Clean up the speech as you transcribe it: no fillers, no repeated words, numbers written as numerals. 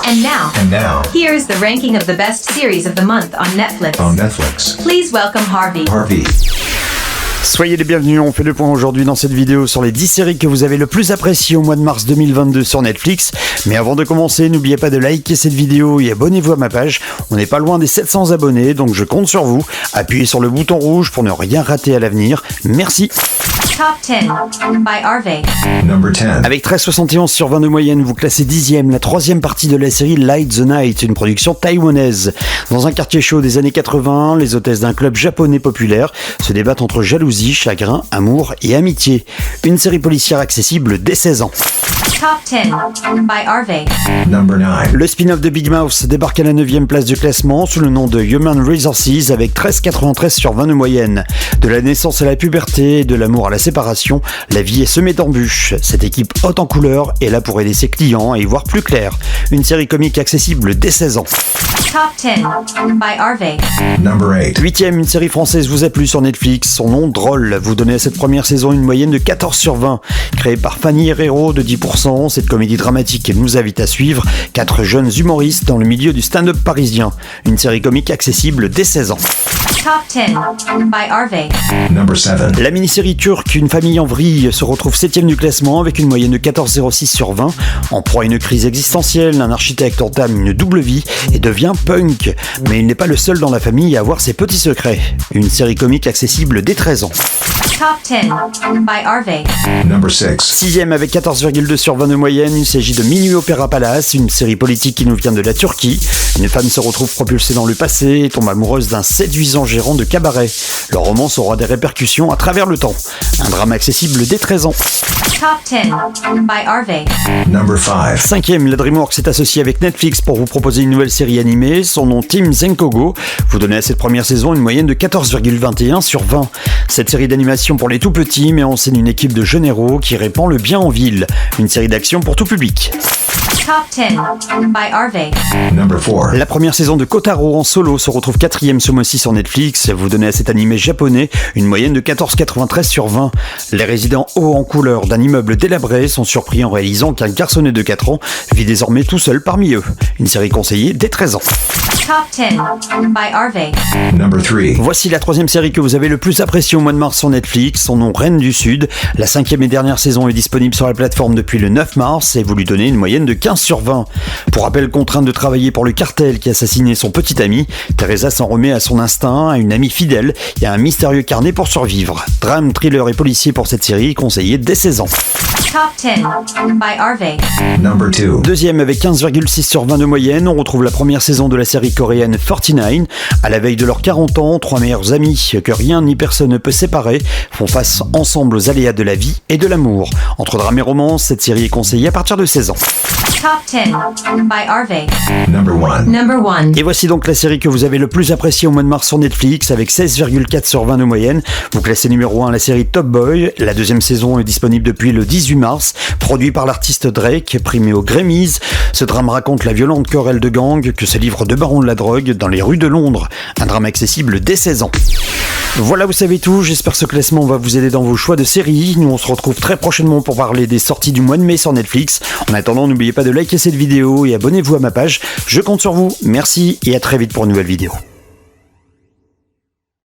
And now, here's the ranking of the best series of the month on Netflix. Please welcome Harvey. Soyez les bienvenus, on fait le point aujourd'hui dans cette vidéo sur les 10 séries que vous avez le plus appréciées au mois de mars 2022 sur Netflix. Mais avant de commencer, n'oubliez pas de liker cette vidéo et abonnez-vous à ma page. On n'est pas loin des 700 abonnés, donc je compte sur vous. Appuyez sur le bouton rouge pour ne rien rater à l'avenir. Merci. Top 10 by Harvey. Number 10. Avec 13,71 sur 20 de moyenne, vous classez 10e la troisième partie de la série Light the Night, une production taïwanaise. Dans un quartier chaud des années 80, les hôtesses d'un club japonais populaire se débattent entre jalousie, chagrin, amour et amitié. Une série policière accessible dès 16 ans. Top 10 by Harvey. Number 9. Le spin-off de Big Mouth débarque à la 9e place du classement sous le nom de Human Resources avec 13,93 sur 20 de moyenne. De la naissance à la puberté, de l'amour à la séparation, la vie est semée d'embûches. Cette équipe haute en couleur est là pour aider ses clients à y voir plus clair. Une série comique accessible dès 16 ans. Top 10 by Harvey. Number 8. 8e, une série française vous a plu sur Netflix. Son nom, Drôle, vous donnez à cette première saison une moyenne de 14 sur 20. Créée par Fanny Herrero de 10%, cette comédie dramatique nous invite à suivre 4 jeunes humoristes dans le milieu du stand-up parisien. Une série comique accessible dès 16 ans. Top 10 by Harvey. Number 7. La mini-série turque Une famille en vrille se retrouve 7e du classement avec une moyenne de 14,06 sur 20. En proie à une crise existentielle, un architecte entame une double vie et devient punk. Mais il n'est pas le seul dans la famille à avoir ses petits secrets. Une série comique accessible dès 13 ans. Top 10 by Harvey. Number 6. 6e avec 14,2 sur 20 de moyenne, il s'agit de Minuit Opéra Palace, une série politique qui nous vient de la Turquie. Une femme se retrouve propulsée dans le passé et tombe amoureuse d'un séduisant gérant de cabaret. Leur romance aura des répercussions à travers le temps. Un drame accessible dès 13 ans. Top 10 by Harvey. Number 5. 5e, la DreamWorks s'est associée avec Netflix pour vous proposer une nouvelle série animée. Son nom Team Zenkogo. Vous donnez à cette première saison une moyenne de 14,21 sur 20. Cette série d'animation pour les tout petits met en scène une équipe de jeunes héros qui répand le bien en ville. Une série d'action pour tout public. Top 10 by Harvey. Number 4. La première saison de Kotaro en solo se retrouve 4e ce mois-ci sur Netflix. Vous donnez à cet animé japonais une moyenne de 14,93 sur 20. Les résidents hauts en couleur d'un immeuble délabré sont surpris en réalisant qu'un garçonnet de 4 ans vit désormais tout seul parmi eux. Une série conseillée dès 13 ans. Top 10 by Harvey. Number 3. Voici la troisième série que vous avez le plus appréciée au mois de mars sur Netflix. Son nom Reine du Sud. La 5e et dernière saison est disponible sur la plateforme depuis le 9 mars et vous lui donnez une moyenne de 15 sur 20. Pour rappel, contrainte de travailler pour le cartel qui a assassiné son petit ami, Teresa s'en remet à son instinct, à une amie fidèle et à un mystérieux carnet pour survivre. Drame, thriller et policier pour cette série, conseillée dès 16 ans. Top 10 by Harvey. Number 2. Deuxième avec 15,6 sur 20 de moyenne, on retrouve la première saison de la série coréenne 49. À la veille de leurs 40 ans, 3 meilleurs amis que rien ni personne ne peut séparer font face ensemble aux aléas de la vie et de l'amour. Entre drame et romance, cette série est conseillée à partir de 16 ans. Top 10 by Harvey. Number 1. Number 1. Et voici donc la série que vous avez le plus appréciée au mois de mars sur Netflix avec 16,4 sur 20 de moyenne. Vous classez numéro 1 la série Top Boy. La deuxième saison est disponible depuis le 18 mars. Produit par l'artiste Drake, primé aux Grammys. Ce drame raconte la violente querelle de gang que se livrent deux barons de la drogue dans les rues de Londres. Un drame accessible dès 16 ans. Voilà, vous savez tout, j'espère que ce classement va vous aider dans vos choix de séries. Nous on se retrouve très prochainement pour parler des sorties du mois de mai sur Netflix. En attendant, n'oubliez pas de liker cette vidéo et abonnez-vous à ma page. Je compte sur vous, merci et à très vite pour une nouvelle vidéo.